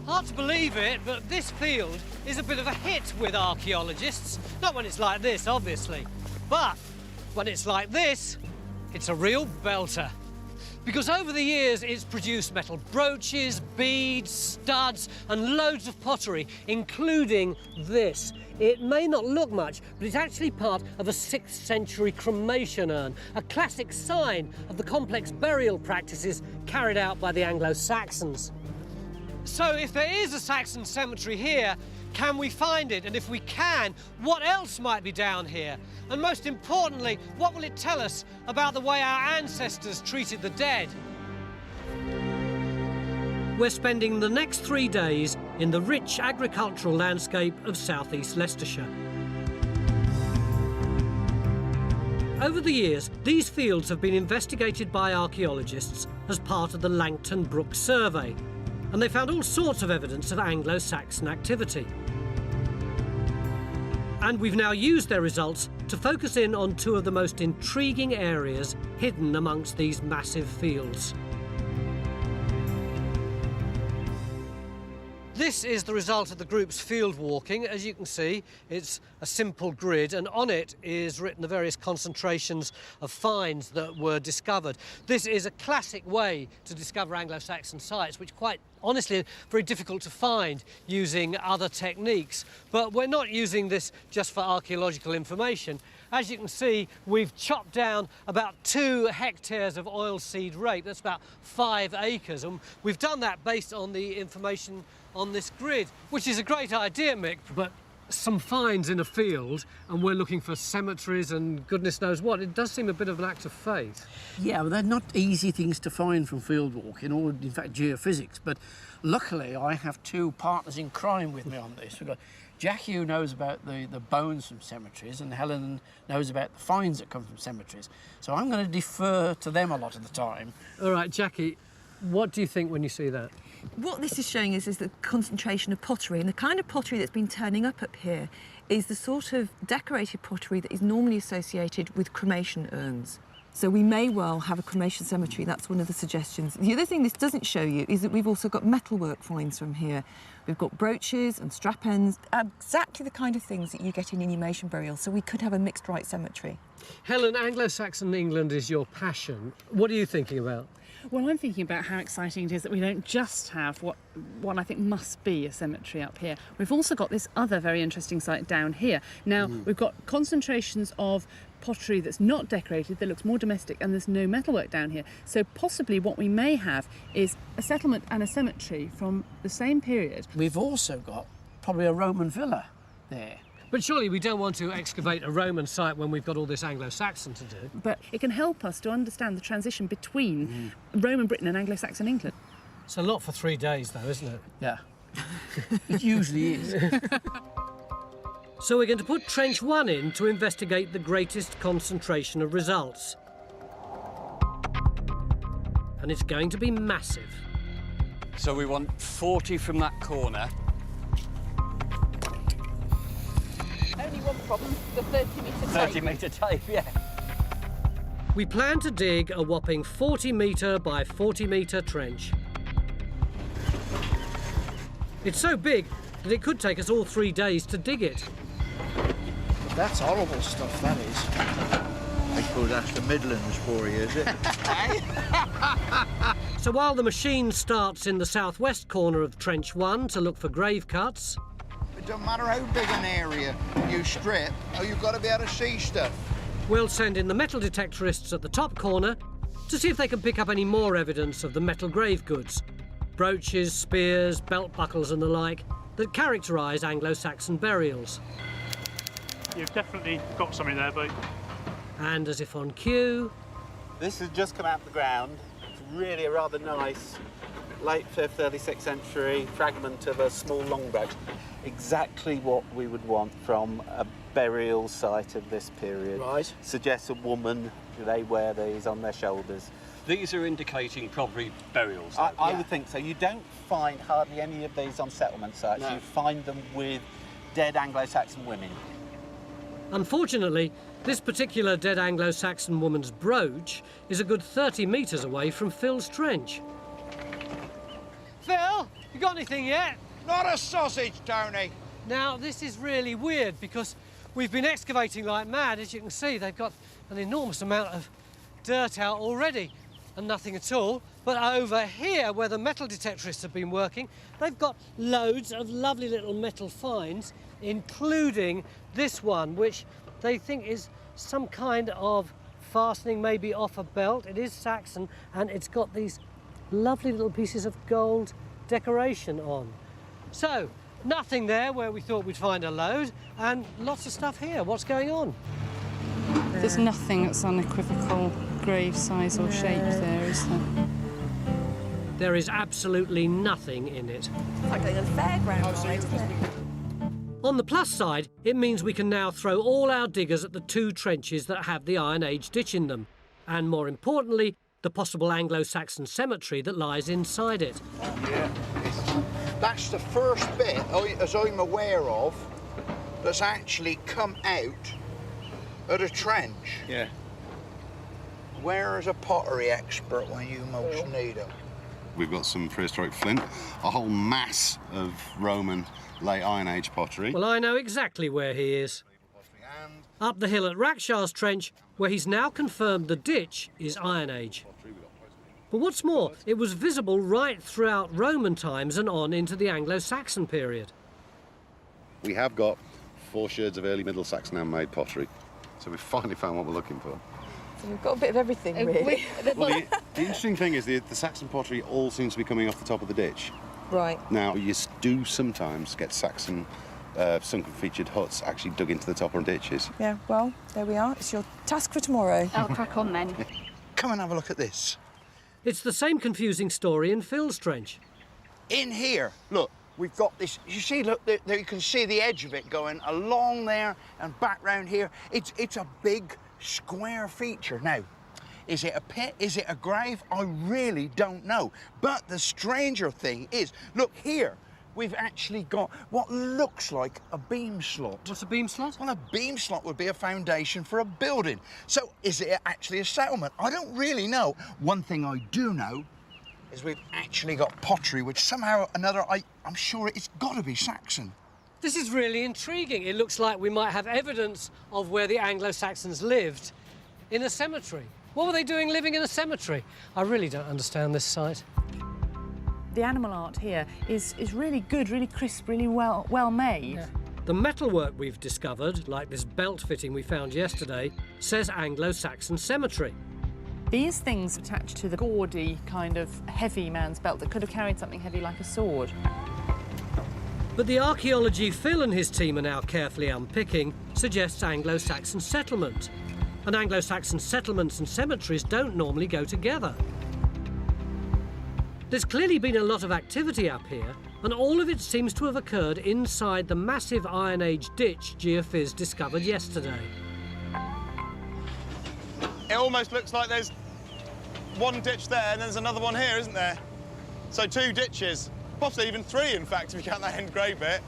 Hard to believe it, but this field is a bit of a hit with archaeologists. Not when it's like this, obviously. But when it's like this, it's a real belter. Because over the years, it's produced metal brooches, beads, studs, and loads of pottery, including this. It may not look much, but it's actually part of a 6th century cremation urn, a classic sign of the complex burial practices carried out by the Anglo-Saxons. So if there is a Saxon cemetery here, can we find it? And if we can, what else might be down here? And most importantly, what will it tell us about the way our ancestors treated the dead? We're spending the next 3 days in the rich agricultural landscape of southeast Leicestershire. Over the years, these fields have been investigated by archaeologists as part of the Langton Brook Survey, and they found all sorts of evidence of Anglo-Saxon activity. And we've now used their results to focus in on 2 of the most intriguing areas hidden amongst these massive fields. This is the result of the group's field walking. As you can see, it's a simple grid, and on it is written the various concentrations of finds that were discovered. This is a classic way to discover Anglo-Saxon sites, which quite honestly are very difficult to find using other techniques. But we're not using this just for archaeological information. As you can see, we've chopped down about 2 hectares of oilseed rape. That's about 5 acres, and we've done that based on the information on this grid, which is a great idea, Mick, but some finds in a field and we're looking for cemeteries and goodness knows what. It does seem a bit of an act of faith. Yeah, well, they're not easy things to find from field walking or, in fact, geophysics, but luckily I have 2 partners in crime with me on this. We've got Jackie, who knows about the bones from cemeteries, and Helen knows about the finds that come from cemeteries. So I'm going to defer to them a lot of the time. All right, Jackie, what do you think when you see that? What this is showing us is the concentration of pottery, and the kind of pottery that's been turning up here is the sort of decorated pottery that is normally associated with cremation urns. So we may well have a cremation cemetery. That's one of the suggestions. The other thing this doesn't show you is that we've also got metalwork finds from here. We've got brooches and strap ends, exactly the kind of things that you get in inhumation burial, so we could have a mixed rite cemetery. Helen, Anglo-Saxon England is your passion. What are you thinking about? Well, I'm thinking about how exciting it is that we don't just have what I think must be a cemetery up here. We've also got this other very interesting site down here. Now, we've got concentrations of pottery that's not decorated, that looks more domestic, and there's no metalwork down here. So possibly what we may have is a settlement and a cemetery from the same period. We've also got probably a Roman villa there. But surely we don't want to excavate a Roman site when we've got all this Anglo-Saxon to do. But it can help us to understand the transition between Roman Britain and Anglo-Saxon England. It's a lot for 3 days, though, isn't it? Yeah, it usually is. So we're going to put Trench 1 in to investigate the greatest concentration of results. And it's going to be massive. So we want 40 from that corner. Only one problem, the 30-metre tape. 30-metre tape, yeah. We plan to dig a whopping 40-metre by 40-metre trench. It's so big that it could take us all 3 days to dig it. That's horrible stuff, that is. I suppose that's the Midlands for you, is it? So while the machine starts in the southwest corner of Trench 1 to look for grave cuts, It don't matter how big an area you strip, you've got to be able to see stuff. we'll send in the metal detectorists at the top corner to see if they can pick up any more evidence of the metal grave goods, brooches, spears, belt buckles and the like, that characterise Anglo-Saxon burials. You've definitely got something there, but... And as if on cue... This has just come out of the ground. It's really a rather nice late 5th, early 6th century fragment of a small long brooch. Exactly what we would want from a burial site of this period. Right. Suggests a woman, they wear these on their shoulders. These are indicating probably burials. I would think so. You don't find hardly any of these on settlement sites. No. You find them with dead Anglo-Saxon women. Unfortunately, this particular dead Anglo-Saxon woman's brooch is a good 30 metres away from Phil's trench. Phil, You got anything yet? Not a sausage, Tony. Now, this is really weird because we've been excavating like mad. As you can see, they've got an enormous amount of dirt out already and nothing at all. But over here, where the metal detectorists have been working, they've got loads of lovely little metal finds, including this one, which they think is some kind of fastening, maybe off a belt. It is Saxon, and it's got these lovely little pieces of gold decoration on. So, nothing there where we thought we'd find a load, and lots of stuff here. What's going on? There's nothing that's unequivocal grave size or shape there, is there? There is absolutely nothing in it. It's like a fairground ride, isn't it? On the plus side, it means we can now throw all our diggers at the 2 trenches that have the Iron Age ditch in them, and more importantly, the possible Anglo-Saxon cemetery that lies inside it. Yeah. That's the first bit, as I'm aware of, that's actually come out of a trench. Yeah. Where is a pottery expert when you most need him? We've got some prehistoric flint, a whole mass of Roman late Iron Age pottery. Well, I know exactly where he is. Up the hill at Rackshaw's trench, where he's now confirmed the ditch is Iron Age. But what's more, it was visible right throughout Roman times and on into the Anglo-Saxon period. We have got 4 sherds of early Middle Saxon handmade pottery, so we've finally found what we're looking for. So we've got a bit of everything, really. Well, the interesting thing is the Saxon pottery all seems to be coming off the top of the ditch. Right. Now, you do sometimes get Saxon sunken featured huts actually dug into the top of ditches. Yeah, well, there we are. It's your task for tomorrow. I'll crack on then. Come and have a look at this. It's the same confusing story in Phil's trench. In here, look, we've got this. You see, look, there you can see the edge of it going along there and back round here. It's a big square feature. Now, is it a pit? Is it a grave? I really don't know. But the stranger thing is, look here, we've actually got what looks like a beam slot. What's a beam slot? Well, a beam slot would be a foundation for a building. So is it actually a settlement? I don't really know. One thing I do know is we've actually got pottery, which somehow or another, I'm sure it's got to be Saxon. This is really intriguing. It looks like we might have evidence of where the Anglo-Saxons lived in a cemetery. What were they doing living in a cemetery? I really don't understand this site. The animal art here is really good, really crisp, really well made. Yeah. The metalwork we've discovered, like this belt fitting we found yesterday, says Anglo-Saxon cemetery. These things attached to the gaudy kind of heavy man's belt that could have carried something heavy like a sword. But the archaeology Phil and his team are now carefully unpicking suggests Anglo-Saxon settlement. And Anglo-Saxon settlements and cemeteries don't normally go together. There's clearly been a lot of activity up here, and all of it seems to have occurred inside the massive Iron Age ditch Geophys discovered yesterday. It almost looks like there's one ditch there and there's another one here, isn't there? So 2 ditches, possibly even 3, in fact, if you count that end grave bit.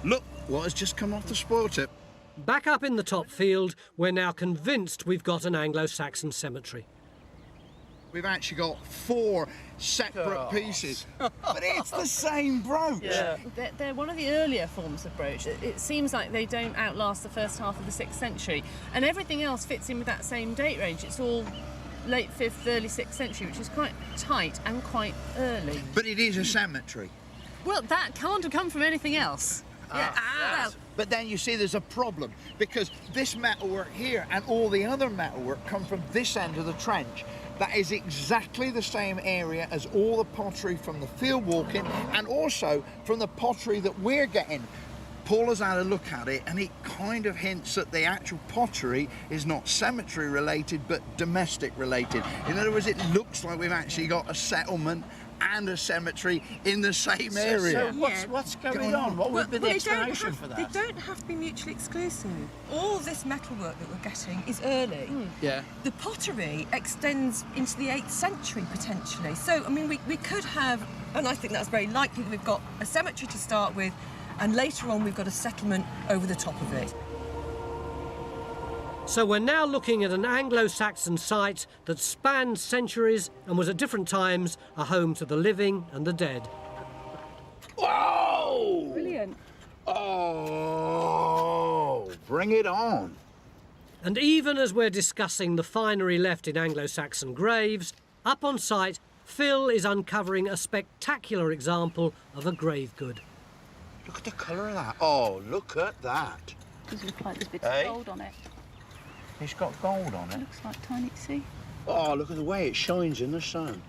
Look what has just come off the spoil tip. Back up in the top field, we're now convinced we've got an Anglo-Saxon cemetery. We've actually got 4 separate pieces, but it's the same brooch. Yeah. They're one of the earlier forms of brooch. It seems like they don't outlast the first half of the 6th century, and everything else fits in with that same date range. It's all late 5th, early 6th century, which is quite tight and quite early. But it is a cemetery. Well, that can't have come from anything else. Well, But then you see there's a problem, because this metalwork here and all the other metalwork come from this end of the trench. That is exactly the same area as all the pottery from the field walking and also from the pottery that we're getting. Paul has had a look at it and it kind of hints that the actual pottery is not cemetery related but domestic related. In other words, it looks like we've actually got a settlement and a cemetery in the same area. So what's going on? What would be the explanation for that? They don't have to be mutually exclusive. All this metalwork that we're getting is early. Yeah. The pottery extends into the 8th century, potentially. So, I mean, we could have, and I think that's very likely, that we've got a cemetery to start with, and later on we've got a settlement over the top of it. So we're now looking at an Anglo-Saxon site that spanned centuries and was at different times a home to the living and the dead. Whoa! Brilliant. Oh, bring it on. And even as we're discussing the finery left in Anglo-Saxon graves, up on site, Phil is uncovering a spectacular example of a grave good. Look at the colour of that. Oh, look at that. Does look like there's bits Hey? of gold on it. It's got gold on it. Looks like tiny, see? Oh, look at the way it shines in the sun.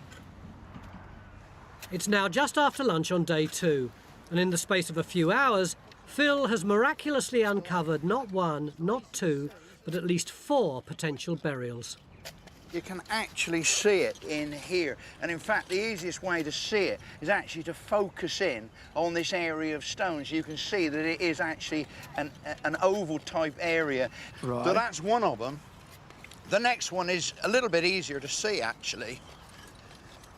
It's now just after lunch on day 2, and in the space of a few hours, Phil has miraculously uncovered not 1, not 2, but at least 4 potential burials. You can actually see it in here. And in fact, the easiest way to see it is actually to focus in on this area of stones. You can see that it is actually an oval type area. Right. So that's one of them. The next one is a little bit easier to see, actually.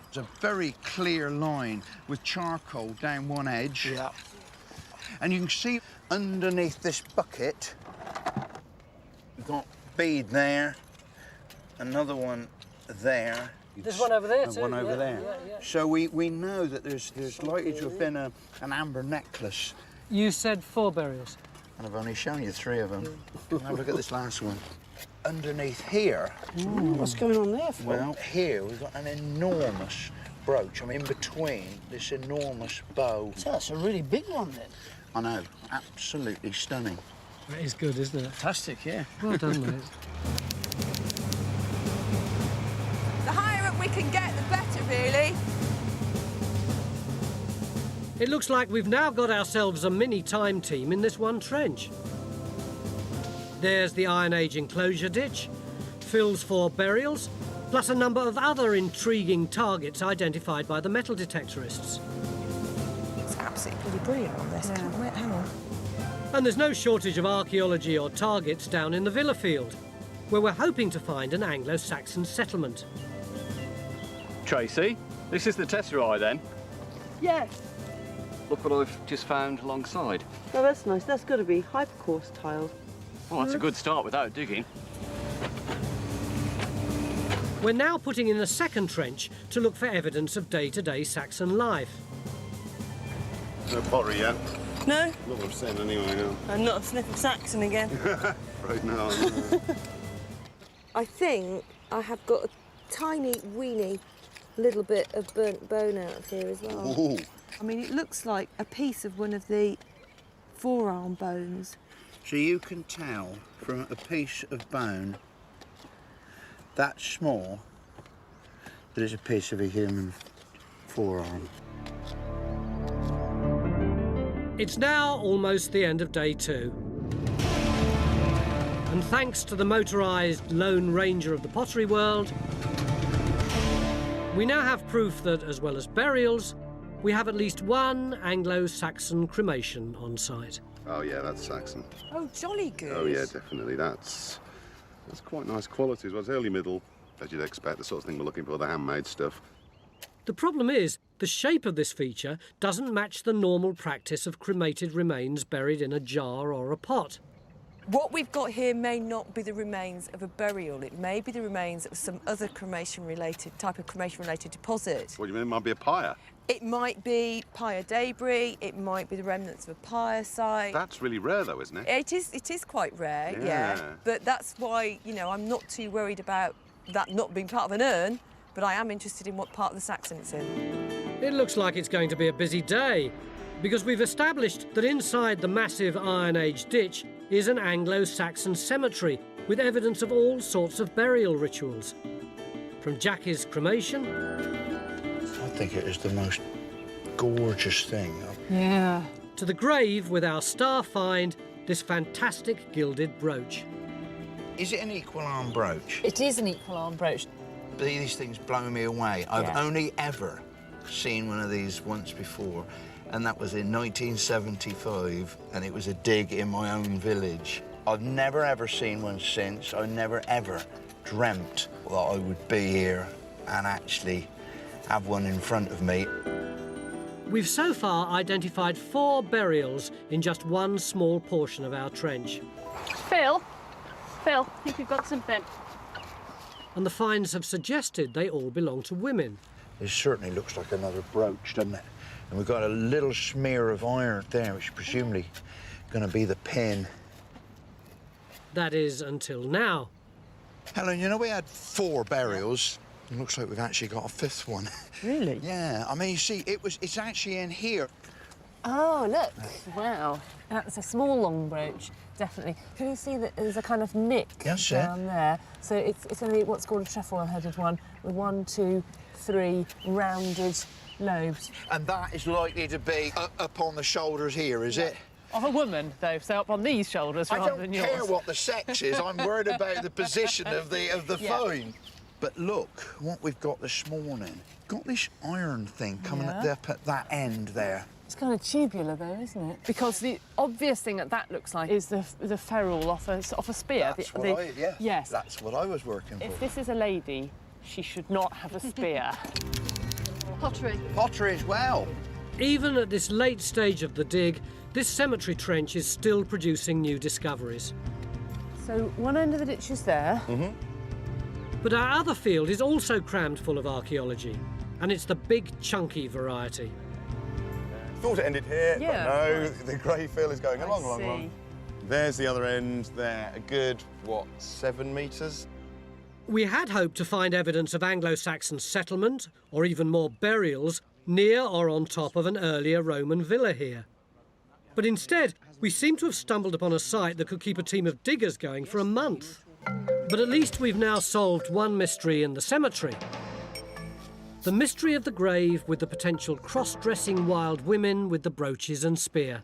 It's a very clear line with charcoal down one edge. Yeah. And you can see underneath this bucket, you've got bead there, another one there. There's one over there And too. one over yeah, there. yeah. So we know that there's likely to have been an amber necklace. You said 4 burials. And I've only shown you 3 of them. Have a look at this last one. Underneath here, What's going on there, Phil? well, here we've got an enormous brooch. I'm in between this enormous bow. So that's a really big one then. I know, absolutely stunning. That is good, isn't it? Fantastic, yeah. Well done, mate. The higher up we can get, the better, really. It looks like we've now got ourselves a mini time team in this one trench. There's the Iron Age enclosure ditch, Phil's 4 burials, plus a number of other intriguing targets identified by the metal detectorists. It's absolutely bloody brilliant on this. Can't wait, hang on. And there's no shortage of archaeology or targets down in the Villa Field, where we're hoping to find an Anglo-Saxon settlement. Tracy, this is the tesserae then. Yes. Look what I've just found alongside. Oh, that's nice. That's got to be hypercourse tiled. Well, that's a good start without digging. We're now putting in a second trench to look for evidence of day-to-day Saxon life. No pottery yet. No? Not what I'm saying anyway now. And not a sniff of Saxon again. Right now. I think I have got a tiny, weeny little bit of burnt bone out of here as well. Ooh. I mean, it looks like a piece of one of the forearm bones. So you can tell from a piece of bone that small that it's a piece of a human forearm. It's now almost the end of day 2. And thanks to the motorised Lone Ranger of the pottery world, we now have proof that, as well as burials, we have at least 1 Anglo-Saxon cremation on site. Oh yeah, that's Saxon. Oh, jolly good. Oh yeah, definitely. That's quite nice quality as well. It's early middle, as you'd expect, the sort of thing we're looking for, the handmade stuff. The problem is, the shape of this feature doesn't match the normal practice of cremated remains buried in a jar or a pot. What we've got here may not be the remains of a burial. It may be the remains of some other type of cremation-related deposit. What do you mean? It might be a pyre? It might be pyre debris. It might be the remnants of a pyre site. That's really rare, though, isn't it? It is quite rare, yeah. But that's why, you know, I'm not too worried about that not being part of an urn, but I am interested in what part of the Saxon it's in. It looks like it's going to be a busy day, because we've established that inside the massive Iron Age ditch is an Anglo-Saxon cemetery with evidence of all sorts of burial rituals. From Jackie's cremation... I think it is the most gorgeous thing. Yeah. ...to the grave with our star find, this fantastic gilded brooch. Is it an equal arm brooch? It is an equal arm brooch. These things blow me away. I've only ever seen one of these once before, and that was in 1975, and it was a dig in my own village. I've never ever seen one since. I never ever dreamt that I would be here and actually have one in front of me. We've so far identified 4 burials in just one small portion of our trench. Phil, Phil, I think we've got something. And the finds have suggested they all belong to women. This certainly looks like another brooch, doesn't it? And we've got a little smear of iron there, which is presumably going to be the pin. That is, until now. Helen, you know, we had 4 burials. It looks like we've actually got a 5th one. Really? Yeah, I mean, you see, it's actually in here. Oh, look. Wow. That's a small long brooch, definitely. Can you see that there's a kind of nick down there? So it's only what's called a trefoil-headed one, with 1, 2, 3 rounded lobes. And that is likely to be up on the shoulders here, is it? Of a woman, though, so up on these shoulders rather than yours. I don't care what the sex is. I'm worried about the position of the find. But look what we've got this morning. Got this iron thing coming up at that end there. It's kind of tubular, though, isn't it? Because the obvious thing that looks like is the ferrule off a spear. Yes. That's what I was working for. If this is a lady, she should not have a spear. Pottery. Pottery as well. Even at this late stage of the dig, this cemetery trench is still producing new discoveries. So one end of the ditch is there. Mm-hmm. But our other field is also crammed full of archaeology, and it's the big, chunky variety. Thought it ended here, Yeah, but no, the grey fill is going along. There's the other end there, a good, what, 7 metres? We had hoped to find evidence of Anglo-Saxon settlement, or even more burials, near or on top of an earlier Roman villa here. But instead, we seem to have stumbled upon a site that could keep a team of diggers going for a month. But at least we've now solved one mystery in the cemetery. The mystery of the grave with the potential cross-dressing wild women with the brooches and spear.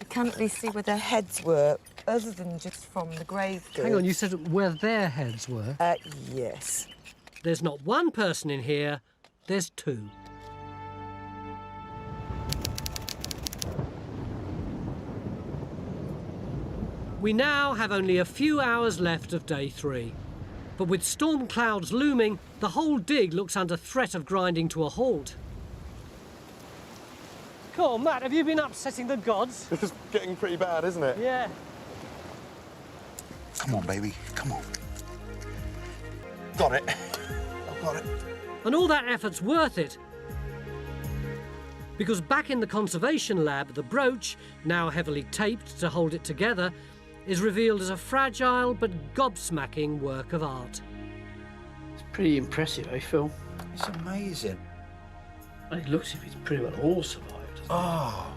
I can't really see where their heads were, other than just from the grave goods. Hang on, you said where their heads were? Yes. There's not one person in here, there's 2. We now have only a few hours left of day 3. But with storm clouds looming, the whole dig looks under threat of grinding to a halt. Cool, Matt, have you been upsetting the gods? It's getting pretty bad, isn't it? Yeah. Come on, baby, come on. Got it. I've got it. And all that effort's worth it. Because back in the conservation lab, the brooch, now heavily taped to hold it together, is revealed as a fragile but gobsmacking work of art. It's pretty impressive, eh, Phil? It's amazing. It looks as if it's pretty well all survived. Oh.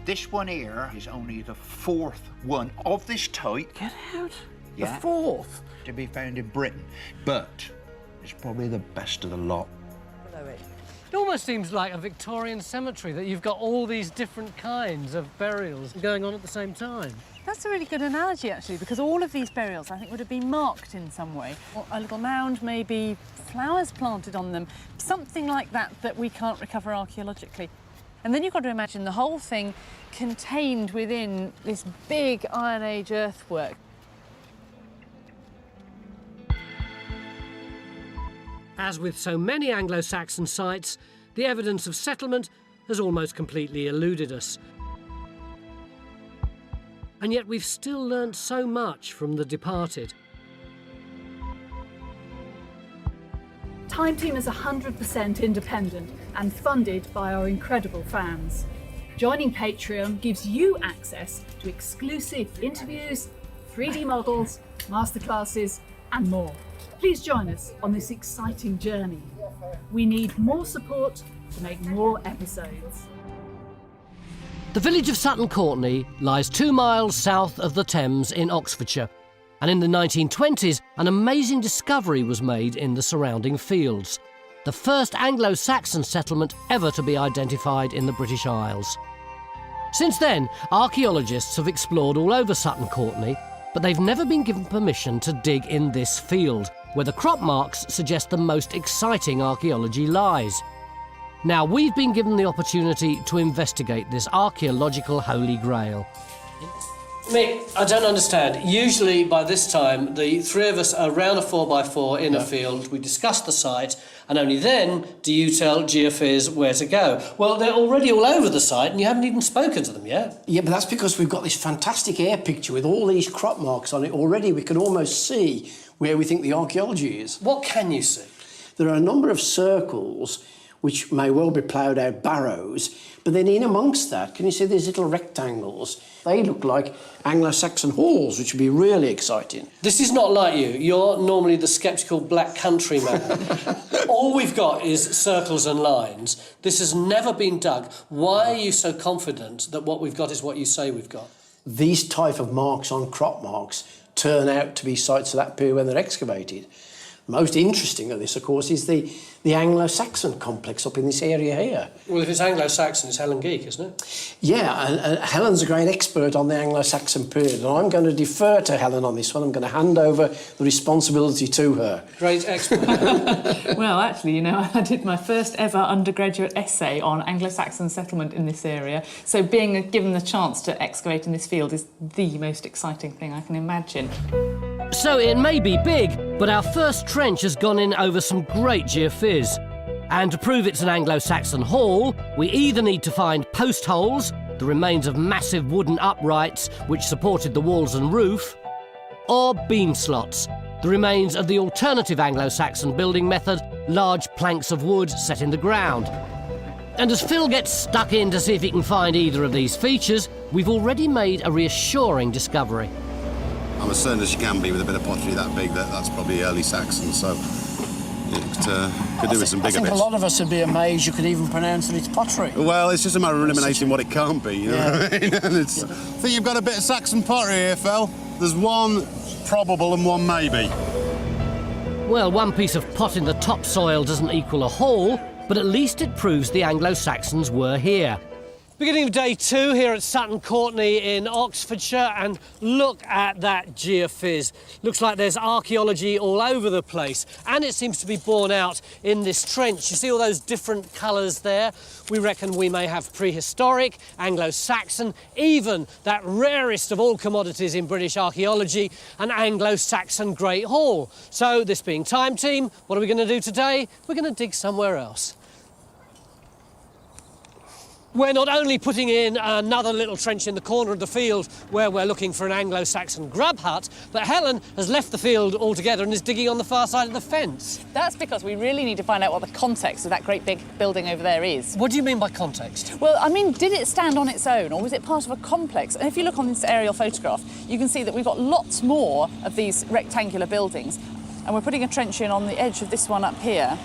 This one here is only the 4th one of this type. Get out. Yeah. The 4th. To be found in Britain. But it's probably the best of the lot. It almost seems like a Victorian cemetery, that you've got all these different kinds of burials going on at the same time. That's a really good analogy, actually, because all of these burials, I think, would have been marked in some way. Or a little mound, maybe flowers planted on them, something like that that we can't recover archaeologically. And then you've got to imagine the whole thing contained within this big Iron Age earthwork. As with so many Anglo-Saxon sites, the evidence of settlement has almost completely eluded us. And yet we've still learnt so much from the departed. Time Team is 100% independent and funded by our incredible fans. Joining Patreon gives you access to exclusive interviews, 3D models, masterclasses, and more. Please join us on this exciting journey. We need more support to make more episodes. The village of Sutton, Courtenay lies 2 miles south of the Thames in Oxfordshire, and in the 1920s an amazing discovery was made in the surrounding fields. The first Anglo-Saxon settlement ever to be identified in the British Isles. Since then, archaeologists have explored all over Sutton, Courtenay, but they've never been given permission to dig in this field, where the crop marks suggest the most exciting archaeology lies. Now we've been given the opportunity to investigate this archaeological holy grail. Mick, I don't understand. Usually by this time, the three of us are around a 4x4 in a field, we discuss the site, and only then do you tell geophys where to go. Well, they're already all over the site and you haven't even spoken to them yet. Yeah, but that's because we've got this fantastic air picture with all these crop marks on it already. We can almost see where we think the archaeology is. What can you see? There are a number of circles which may well be ploughed out barrows, but then in amongst that, can you see these little rectangles? They look like Anglo-Saxon halls, which would be really exciting. This is not like you. You're normally the sceptical black country man. All we've got is circles and lines. This has never been dug. Why are you so confident that what we've got is what you say we've got? These type of marks on crop marks turn out to be sites of that period when they're excavated. Most interesting of this, of course, is the Anglo-Saxon complex up in this area here. Well, if it's Anglo-Saxon, it's Helen Geek, isn't it? Yeah, and Helen's a great expert on the Anglo-Saxon period, and I'm going to defer to Helen on this one. I'm going to hand over the responsibility to her. Great expert. Well, actually, you know, I did my first ever undergraduate essay on Anglo-Saxon settlement in this area, so being given the chance to excavate in this field is the most exciting thing I can imagine. So it may be big, but our first trench has gone in over some great geophys. And to prove it's an Anglo-Saxon hall, we either need to find post holes, the remains of massive wooden uprights which supported the walls and roof, or beam slots, the remains of the alternative Anglo-Saxon building method, large planks of wood set in the ground. And as Phil gets stuck in to see if he can find either of these features, we've already made a reassuring discovery. I'm as certain as you can be with a bit of pottery that big that that's probably early Saxon, so it could do with some bigger bits. I think a lot of us would be amazed you could even pronounce that it's pottery. Well, it's just a matter of eliminating what it can't be, you know what I mean? And I think you've got a bit of Saxon pottery here, Phil. There's one probable and one maybe. Well, one piece of pot in the topsoil doesn't equal a hall, but at least it proves the Anglo-Saxons were here. Beginning of day 2 here at Sutton, Courtenay in Oxfordshire, and look at that geophys. Looks like there's archaeology all over the place, and it seems to be borne out in this trench. You see all those different colours there? We reckon we may have prehistoric, Anglo-Saxon, even that rarest of all commodities in British archaeology, an Anglo-Saxon Great Hall. So, this being Time Team, what are we going to do today? We're going to dig somewhere else. We're not only putting in another little trench in the corner of the field where we're looking for an Anglo-Saxon grub hut, but Helen has left the field altogether and is digging on the far side of the fence. That's because we really need to find out what the context of that great big building over there is. What do you mean by context? Well, I mean, did it stand on its own or was it part of a complex? And if you look on this aerial photograph, you can see that we've got lots more of these rectangular buildings, and we're putting a trench in on the edge of this one up here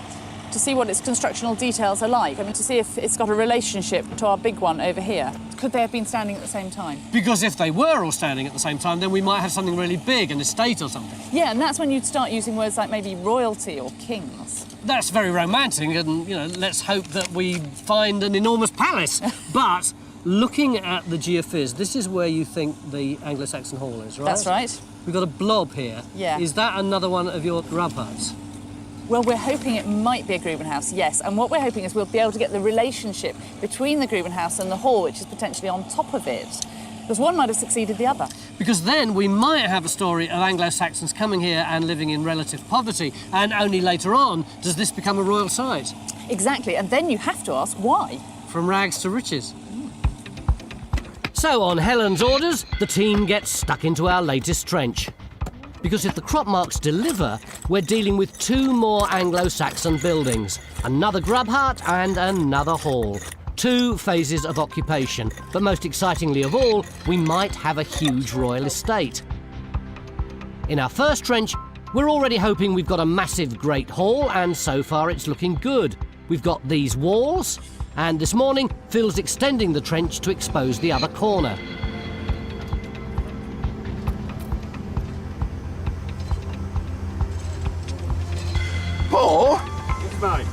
to see what its constructional details are like. I mean, to see if it's got a relationship to our big one over here. Could they have been standing at the same time? Because if they were all standing at the same time, then we might have something really big, an estate or something. Yeah, and that's when you'd start using words like maybe royalty or kings. That's very romantic, and, you know, let's hope that we find an enormous palace. But looking at the geophys, this is where you think the Anglo-Saxon hall is, right? That's right. We've got a blob here. Yeah. Is that another one of your grub huts? Well, we're hoping it might be a Grubenhaus, yes. And what we're hoping is we'll be able to get the relationship between the Grubenhaus and the hall, which is potentially on top of it. Because one might have succeeded the other. Because then we might have a story of Anglo-Saxons coming here and living in relative poverty, and only later on does this become a royal site. Exactly, and then you have to ask why. From rags to riches. So, on Helen's orders, the team gets stuck into our latest trench. Because if the crop marks deliver, we're dealing with 2 more Anglo-Saxon buildings, another grub hut and another hall. 2 phases of occupation, but most excitingly of all, we might have a huge royal estate. In our first trench, we're already hoping we've got a massive great hall, and so far it's looking good. We've got these walls, and this morning, Phil's extending the trench to expose the other corner. Paul? Yes, mate.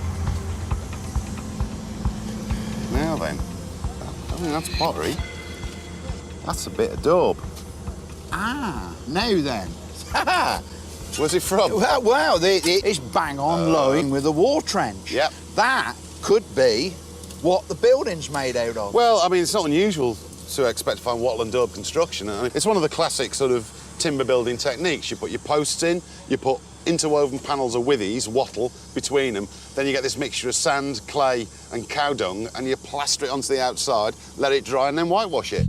Now then, I think that's pottery. That's a bit of daub. Ah, now then. Where's it from? Wow, it's bang on lowing with a war trench. Yep. That could be what the building's made out of. Well, I mean, it's not unusual to expect to find wattle and daub construction. And it's one of the classic sort of timber building techniques. You put your posts in, you put interwoven panels of withies, wattle, between them, then you get this mixture of sand, clay and cow dung, and you plaster it onto the outside, let it dry and then whitewash it.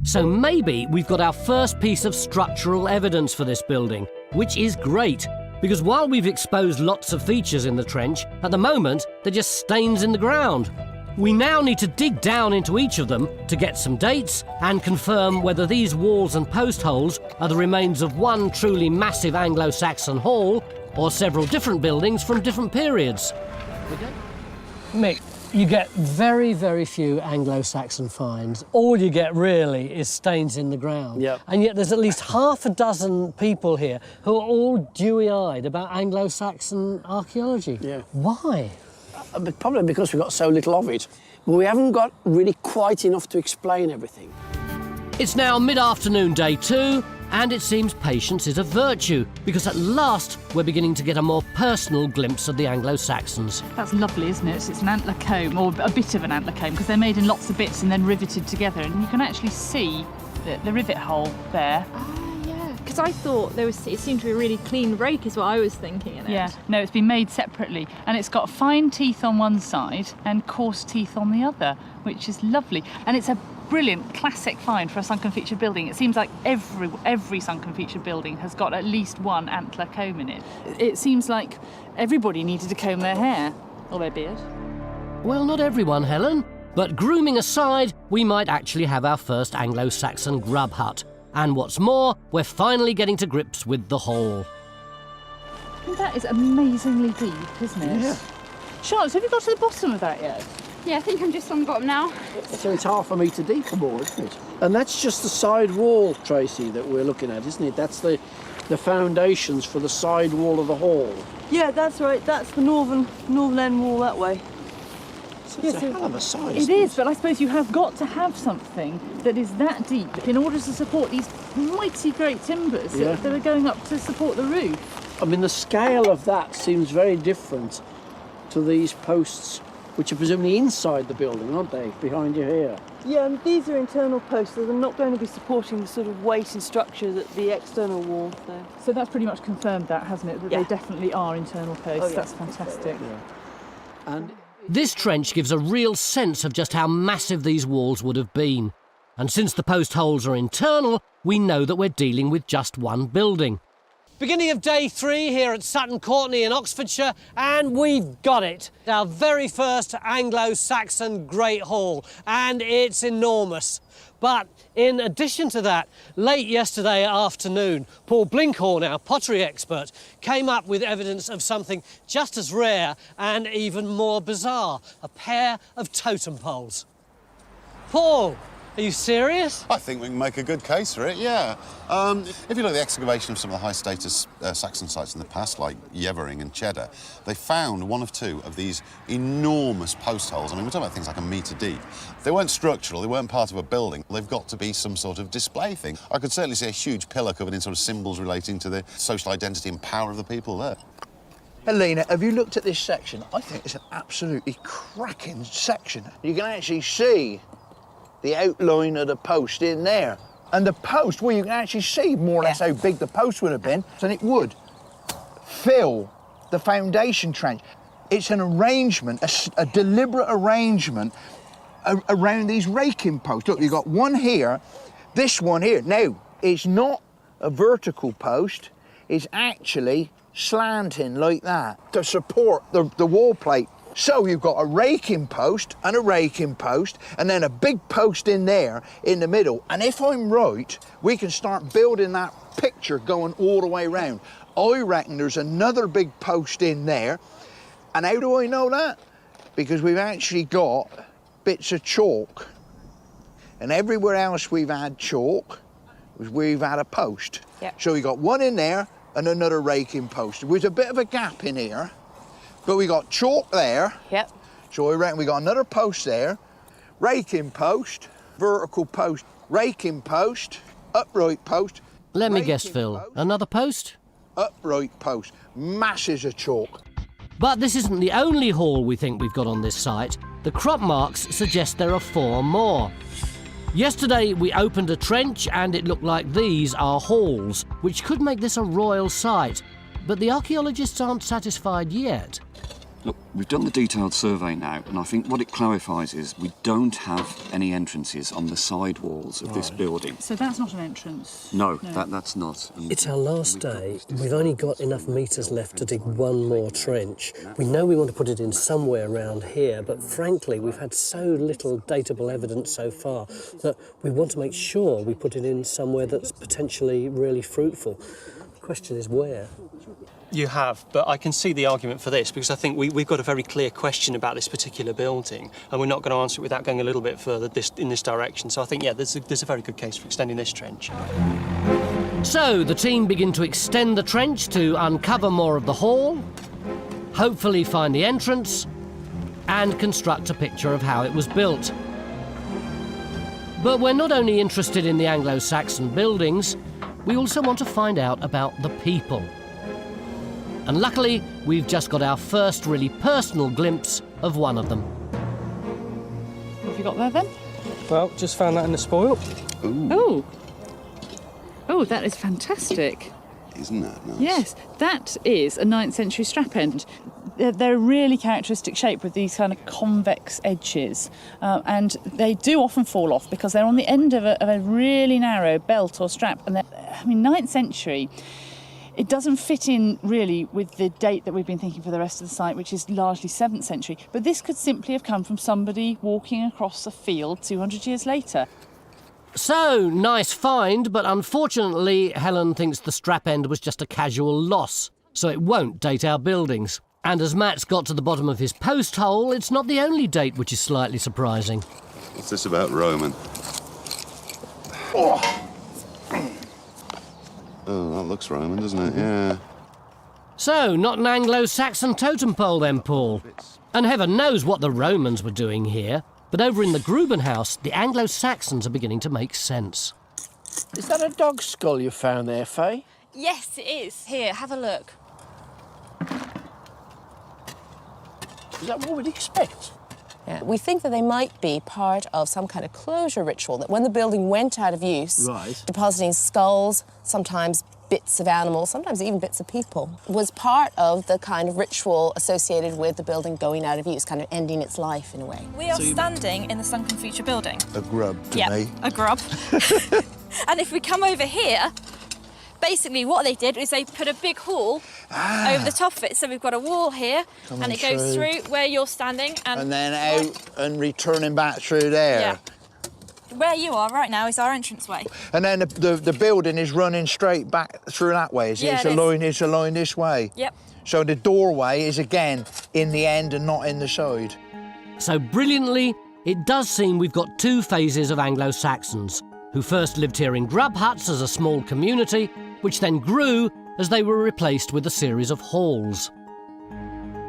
So maybe we've got our first piece of structural evidence for this building, which is great, because while we've exposed lots of features in the trench, at the moment they're just stains in the ground. We now need to dig down into each of them to get some dates and confirm whether these walls and post holes are the remains of one truly massive Anglo-Saxon hall or several different buildings from different periods. Mick, you get very, very few Anglo-Saxon finds. All you get really is stains in the ground. Yep. And yet there's at least half a dozen people here who are all dewy-eyed about Anglo-Saxon archaeology. Yeah. Why? Probably because we've got so little of it. But we haven't got really quite enough to explain everything. It's now mid-afternoon day 2, and it seems patience is a virtue, because at last we're beginning to get a more personal glimpse of the Anglo-Saxons. That's lovely, isn't it? It's an antler comb, or a bit of an antler comb, because they're made in lots of bits and then riveted together, and you can actually see the rivet hole there. Because I thought it seemed to be a really clean rake is what I was thinking in it. Yeah, no, it's been made separately, and it's got fine teeth on one side and coarse teeth on the other, which is lovely. And it's a brilliant classic find for a sunken featured building. It seems like every sunken featured building has got at least one antler comb in it. It seems like everybody needed to comb their hair or their beard. Well, not everyone, Helen, but grooming aside, we might actually have our first Anglo-Saxon grub hut. And what's more, we're finally getting to grips with the hall. That is amazingly deep, isn't it? Yeah. Charlotte, have you got to the bottom of that yet? Yeah, I think I'm just on the bottom now. So it's half a metre deep or more, isn't it? And that's just the side wall, Tracy, that we're looking at, isn't it? That's the foundations for the side wall of the hall. Yeah, that's right. That's the northern end wall that way. It's a hell of a size. It is, but I suppose you have got to have something that is that deep in order to support these mighty great timbers that are going up to support the roof. I mean, the scale of that seems very different to these posts, which are presumably inside the building, aren't they, behind you here? Yeah, and these are internal posts, so they're not going to be supporting the sort of weight and structure that the external wall. So that's pretty much confirmed that, hasn't it? That they definitely are internal posts. Oh, yeah. That's fantastic. Yeah. And this trench gives a real sense of just how massive these walls would have been. And since the post holes are internal, we know that we're dealing with just one building. Beginning of day 3 here at Sutton, Courtenay in Oxfordshire, and we've got it. Our very first Anglo-Saxon Great Hall, and it's enormous. But in addition to that, late yesterday afternoon, Paul Blinkhorn, our pottery expert, came up with evidence of something just as rare and even more bizarre, a pair of totem poles. Paul, are you serious? I think we can make a good case for it, yeah. If you look at the excavation of some of the high-status Saxon sites in the past, like Yevering and Cheddar, they found one of two of these enormous post holes. I mean, we're talking about things like a metre deep. They weren't structural, they weren't part of a building. They've got to be some sort of display thing. I could certainly see a huge pillar covered in sort of symbols relating to the social identity and power of the people there. Helena, have you looked at this section? I think it's an absolutely cracking section. You can actually see the outline of the post in there. And the post, well, you can actually see more or less how big the post would have been, and it would fill the foundation trench. It's an arrangement, a deliberate arrangement around these raking posts. Look, you've got one here, this one here. Now, it's not a vertical post, it's actually slanting like that to support the wall plate. So you've got a raking post and a raking post, and then a big post in there in the middle. And if I'm right, we can start building that picture going all the way around. I reckon there's another big post in there. And how do I know that? Because we've actually got bits of chalk. And everywhere else we've had chalk, we've had a post. Yep. So we got one in there and another raking post. There's a bit of a gap in here. But we got chalk there. Yep. So I reckon we got another post there. Raking post, vertical post, raking post, upright post. Let me guess, Phil. Another post? Upright post. Masses of chalk. But this isn't the only hall we think we've got on this site. The crop marks suggest there are 4 more. Yesterday we opened a trench and it looked like these are halls, which could make this a royal site. But the archaeologists aren't satisfied yet. Look, we've done the detailed survey now, and I think what it clarifies is we don't have any entrances on the side walls of this building. So that's not an entrance? No. That's not. It's our last day. We've only got enough metres left to dig one more trench. We know we want to put it in somewhere around here, but frankly, we've had so little datable evidence so far that we want to make sure we put it in somewhere that's potentially really fruitful. The question is where? You have, but I can see the argument for this because I think we've got a very clear question about this particular building and we're not going to answer it without going a little bit further in this direction. So I think, yeah, there's a very good case for extending this trench. So the team begin to extend the trench to uncover more of the hall, hopefully find the entrance, and construct a picture of how it was built. But we're not only interested in the Anglo-Saxon buildings, we also want to find out about the people. And luckily, we've just got our first really personal glimpse of one of them. What have you got there then? Well, just found that in the spoil. Ooh. Oh, that is fantastic. Isn't that nice? Yes, that is a 9th century strap end. They're a really characteristic shape with these kind of convex edges, and they do often fall off because they're on the end of a really narrow belt or strap. And 9th century, it doesn't fit in really with the date that we've been thinking for the rest of the site, which is largely 7th century. But this could simply have come from somebody walking across a field 200 years later. So, nice find, but unfortunately, Helen thinks the strap end was just a casual loss, so it won't date our buildings. And as Matt's got to the bottom of his post hole, it's not the only date which is slightly surprising. What's this about Roman? Oh, that looks Roman, doesn't it? Yeah. So, not an Anglo-Saxon totem pole then, Paul. And heaven knows what the Romans were doing here. But over in the Gruben house, the Anglo-Saxons are beginning to make sense. Is that a dog skull you found there, Faye? Yes, it is. Here, have a look. Is that what we'd expect? Yeah, we think that they might be part of some kind of closure ritual, that when the building went out of use, depositing skulls, sometimes bits of animals, sometimes even bits of people, was part of the kind of ritual associated with the building going out of use, kind of ending its life in a way. We are standing in the sunken feature building. A grub to me. A grub. And if we come over here, basically what they did is they put a big hall over the top of it. So we've got a wall here, and it goes through where you're standing. And then out and returning back through there. Yeah. Where you are right now is our entranceway. And then the building is running straight back through that way, is it? Yeah, It's aligned this way. Yep. So the doorway is, again, in the end and not in the side. So brilliantly, it does seem we've got two phases of Anglo-Saxons, who first lived here in grub huts as a small community, which then grew as they were replaced with a series of halls.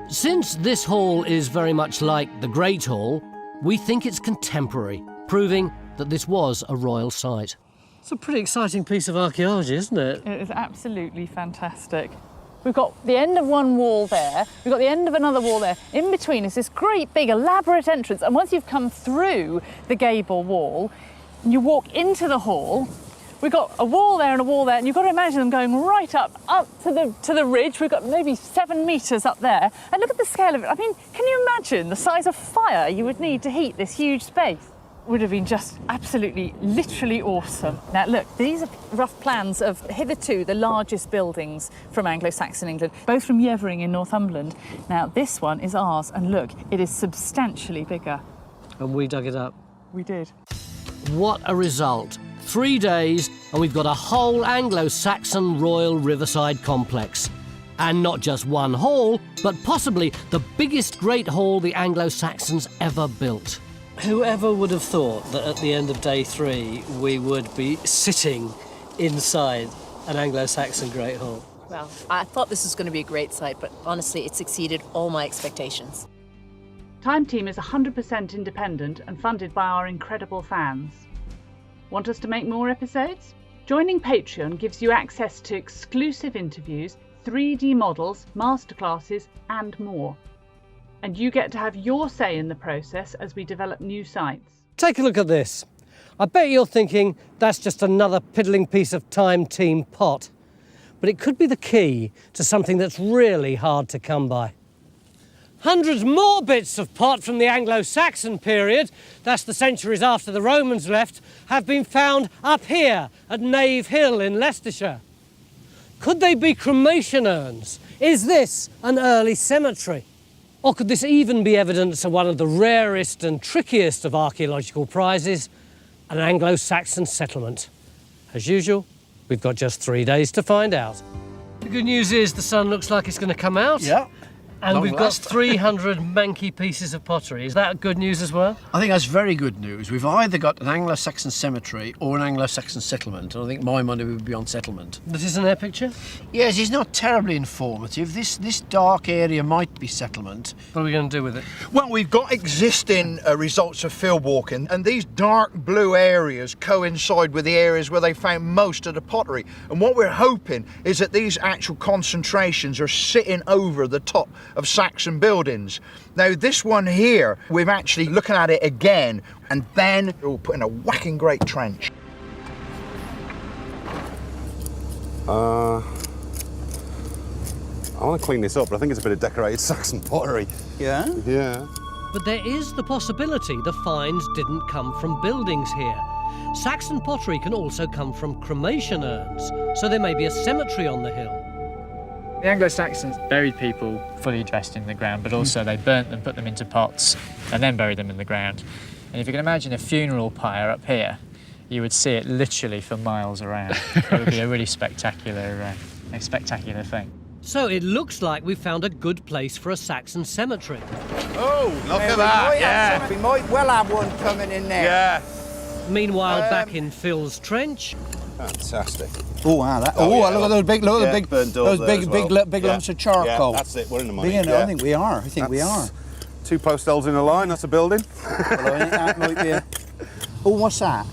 Since this hall is very much like the Great Hall, we think it's contemporary, proving that this was a royal site. It's a pretty exciting piece of archaeology, isn't it? It is absolutely fantastic. We've got the end of one wall there, we've got the end of another wall there. In between is this great big elaborate entrance, and once you've come through the gable wall, and you walk into the hall, we've got a wall there and a wall there, and you've got to imagine them going right up to the ridge. We've got maybe 7 metres up there. And look at the scale of it. I mean, can you imagine the size of fire you would need to heat this huge space? Would have been just absolutely, literally awesome. Now look, these are rough plans of hitherto the largest buildings from Anglo-Saxon England, both from Yevering in Northumberland. Now this one is ours, and look, it is substantially bigger. And we dug it up. We did. What a result. 3 days, and we've got a whole Anglo-Saxon royal riverside complex. And not just one hall, but possibly the biggest great hall the Anglo-Saxons ever built. Whoever would have thought that at the end of day 3 we would be sitting inside an Anglo-Saxon Great Hall? Well, I thought this was going to be a great site, but honestly, it's exceeded all my expectations. Time Team is 100% independent and funded by our incredible fans. Want us to make more episodes? Joining Patreon gives you access to exclusive interviews, 3D models, masterclasses, and more. And you get to have your say in the process as we develop new sites. Take a look at this. I bet you're thinking that's just another piddling piece of time-team pot. But it could be the key to something that's really hard to come by. Hundreds more bits of pot from the Anglo-Saxon period, that's the centuries after the Romans left, have been found up here at Nave Hill in Leicestershire. Could they be cremation urns? Is this an early cemetery? Or could this even be evidence of one of the rarest and trickiest of archaeological prizes, an Anglo-Saxon settlement? As usual, we've got just 3 days to find out. The good news is the sun looks like it's going to come out. Yeah. And we've got 300 manky pieces of pottery. Is that good news as well? I think that's very good news. We've either got an Anglo-Saxon cemetery or an Anglo-Saxon settlement, and I think my money would be on settlement. This isn't their picture? Yes, it's not terribly informative. This dark area might be settlement. What are we going to do with it? Well, we've got existing results of field walking, and these dark blue areas coincide with the areas where they found most of the pottery. And what we're hoping is that these actual concentrations are sitting over the top of Saxon buildings. Now this one here, we're actually looking at it again, and then we'll put in a whacking great trench. I want to clean this up, but I think it's a bit of decorated Saxon pottery. Yeah? Yeah. But there is the possibility the finds didn't come from buildings here. Saxon pottery can also come from cremation urns, so there may be a cemetery on the hill. The Anglo-Saxons buried people fully dressed in the ground, but also they burnt them, put them into pots, and then buried them in the ground. And if you can imagine a funeral pyre up here, you would see it literally for miles around. It would be a really spectacular thing. So it looks like we've found a good place for a Saxon cemetery. Oh, look at that, we might well have one coming in there. Yeah. Meanwhile, back in Phil's trench. Fantastic. Oh wow! Look at those big, big lumps of charcoal. Yeah, that's it. We're in the money. I think we are. We are. 2 post holes in a line. That's a building. Well, I think that might be a... Oh, what's that?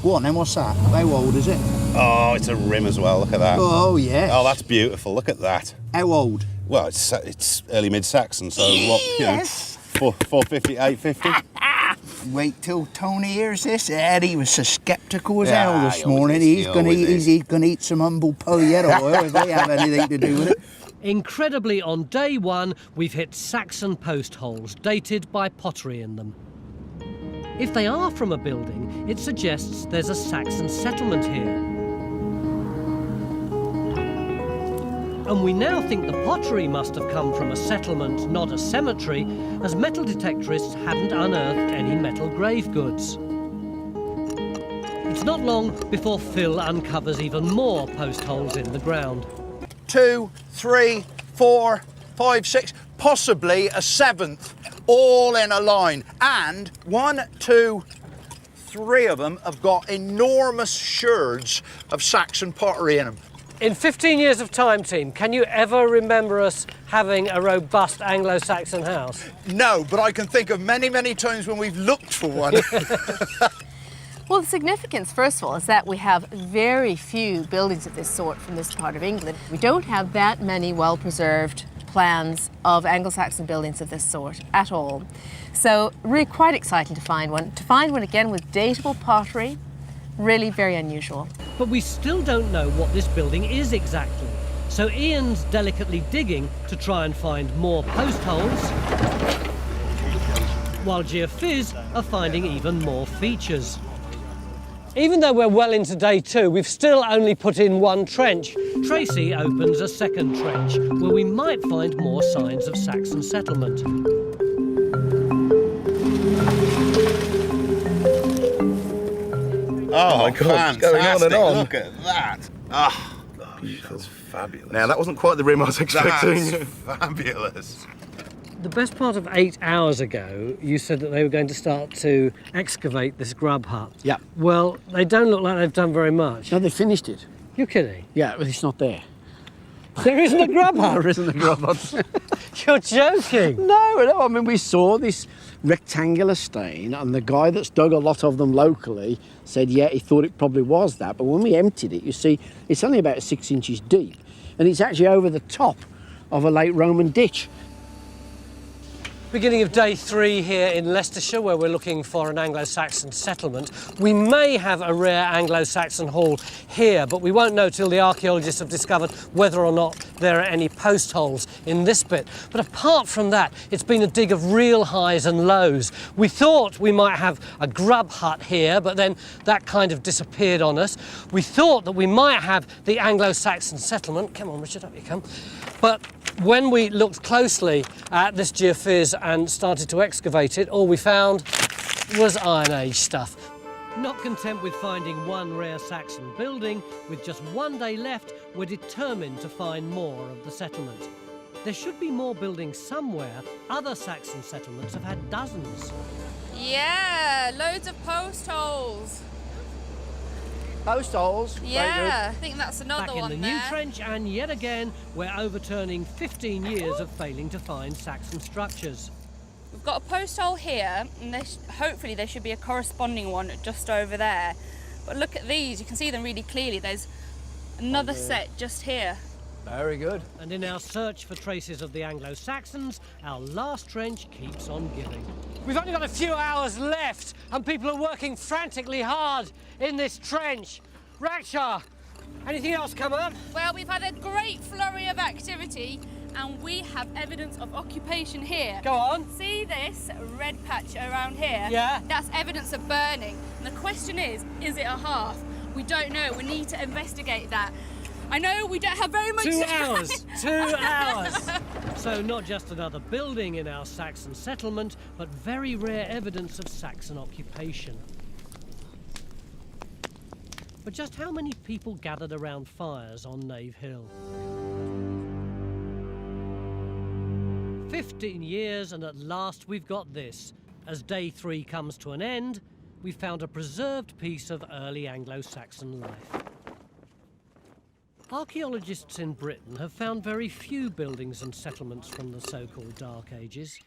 Go on then. What's that? How old is it? Oh, it's a rim as well. Look at that. Oh yes. Oh, that's beautiful. Look at that. How old? Well, it's early mid-Saxon, so what? You know, 450, 850. Wait till Tony hears this. Eddie was so sceptical as hell this morning. He's gonna eat some humble polyetta oil if they have anything to do with it. Incredibly, on day one, we've hit Saxon post holes dated by pottery in them. If they are from a building, it suggests there's a Saxon settlement here. And we now think the pottery must have come from a settlement, not a cemetery, as metal detectorists haven't unearthed any metal grave goods. It's not long before Phil uncovers even more post holes in the ground. 2, 3, 4, 5, 6, possibly a 7th, all in a line. And 1, 2, 3 of them have got enormous sherds of Saxon pottery in them. In 15 years of time, team, can you ever remember us having a robust Anglo-Saxon house? No, but I can think of many, many times when we've looked for one. Well, the significance, first of all, is that we have very few buildings of this sort from this part of England. We don't have that many well-preserved plans of Anglo-Saxon buildings of this sort at all. So really quite exciting to find one. To find one again with datable pottery, really very unusual. But we still don't know what this building is exactly. So Ian's delicately digging to try and find more post holes, while Geophiz are finding even more features. Even though we're well into day 2, we've still only put in 1 trench. Tracy opens a 2nd trench, where we might find more signs of Saxon settlement. Oh my God, it's going on and on. Look at that. Ah, that's fabulous. Now, that wasn't quite the rim I was expecting. That's fabulous. The best part of 8 hours ago, you said that they were going to start to excavate this grub hut. Yeah. Well, they don't look like they've done very much. No, they finished it. You're kidding? Yeah, but it's not there. There isn't a grub hut? There isn't a grub hut. You're joking. No, I mean, we saw this rectangular stain, and the guy that's dug a lot of them locally said, yeah, he thought it probably was that. But when we emptied it, you see, it's only about 6 inches deep, and it's actually over the top of a late Roman ditch. Beginning of day 3 here in Leicestershire, where we're looking for an Anglo-Saxon settlement. We may have a rare Anglo-Saxon hall here, but we won't know till the archaeologists have discovered whether or not there are any post holes in this bit. But apart from that, it's been a dig of real highs and lows. We thought we might have a grub hut here, but then that kind of disappeared on us. We thought that we might have the Anglo-Saxon settlement. Come on, Richard, up you come. But when we looked closely at this geophysics and started to excavate it, all we found was Iron Age stuff. Not content with finding one rare Saxon building, with just one day left, we're determined to find more of the settlement. There should be more buildings somewhere. Other Saxon settlements have had dozens. Yeah, loads of post holes. Post holes? Yeah, I think that's another one there. Back in the new trench, and yet again, we're overturning 15 years of failing to find Saxon structures. We've got a post hole here, and hopefully there should be a corresponding one just over there. But look at these, you can see them really clearly. There's another set just here. Very good. And in our search for traces of the Anglo-Saxons, our last trench keeps on giving. We've only got a few hours left, and people are working frantically hard in this trench. Raksha, anything else come up? Well, we've had a great flurry of activity, and we have evidence of occupation here. Go on. See this red patch around here? Yeah. That's evidence of burning. And the question is it a hearth? We don't know. We need to investigate that. I know we don't have very much 2 time. hours! 2 hours! So not just another building in our Saxon settlement, but very rare evidence of Saxon occupation. But just how many people gathered around fires on Knave Hill? 15 years, and at last we've got this. As day 3 comes to an end, we found a preserved piece of early Anglo-Saxon life. Archaeologists in Britain have found very few buildings and settlements from the so-called Dark Ages,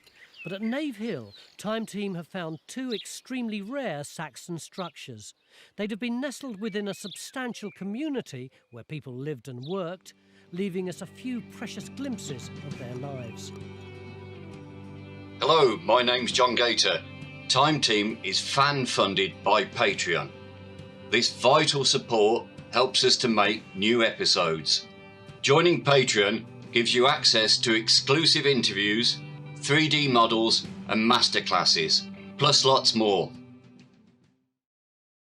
but at Knave Hill, Time Team have found 2 extremely rare Saxon structures. They'd have been nestled within a substantial community where people lived and worked, leaving us a few precious glimpses of their lives. Hello, my name's John Gator. Time Team is fan-funded by Patreon. This vital support helps us to make new episodes. Joining Patreon gives you access to exclusive interviews, 3D models and masterclasses, plus lots more.